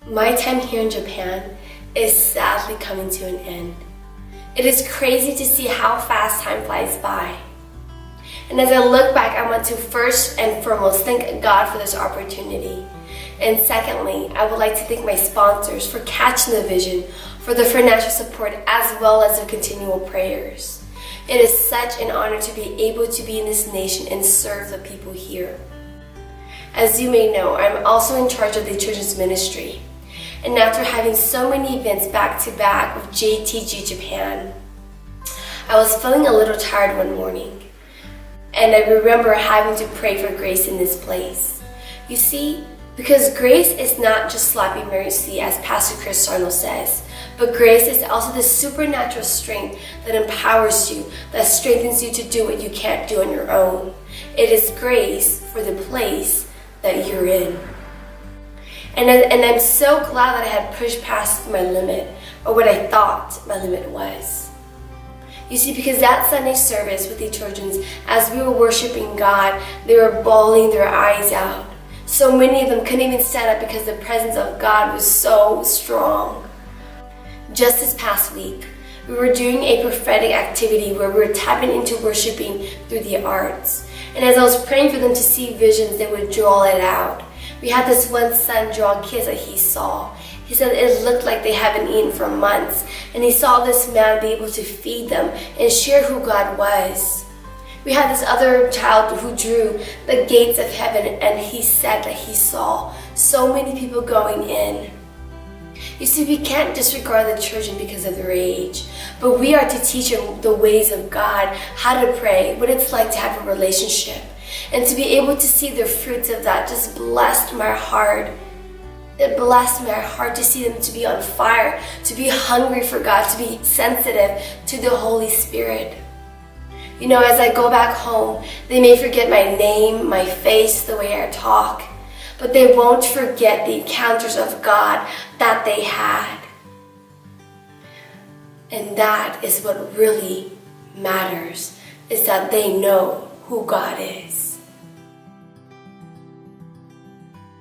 My time here in Japan is sadly coming to an end. It is crazy to see how fast time flies by. And as I look back, I want to first and foremost thank God for this opportunity. And secondly, I would like to thank my sponsors for catching the vision, for the financial support, as well as their continual prayers. It is such an honor to be able to be in this nation and serve the people here. As you may know, I'm also in charge of the children's ministry. And after having so many events back to back with JTG Japan, I was feeling a little tired one morning. And I remember having to pray for grace in this place. You see, because grace is not just sloppy mercy, as Pastor Chris Sarno says, but grace is also the supernatural strength that empowers you, that strengthens you to do what you can't do on your own. It is grace for the place that you're in. And I'm so glad that I had pushed past my limit, or what I thought my limit was. You see, because that Sunday service with the children, as we were worshiping God, they were bawling their eyes out. So many of them couldn't even stand up because the presence of God was so strong. Just this past week, we were doing a prophetic activity where we were tapping into worshiping through the arts. And as I was praying for them to see visions, they would draw it out. We had this one son draw kids that he saw. He said it looked like they haven't eaten for months. And he saw this man be able to feed them and share who God was. We had this other child who drew the gates of heaven, and he said that he saw so many people going in. You see, we can't disregard the children because of their age, but we are to teach them the ways of God, how to pray, what it's like to have a relationship. And to be able to see the fruits of that just blessed my heart. It blessed my heart to see them to be on fire, to be hungry for God, to be sensitive to the Holy Spirit. You know, as I go back home, they may forget my name, my face, the way I talk, but they won't forget the encounters of God that they had. And that is what really matters, is that they know who God is.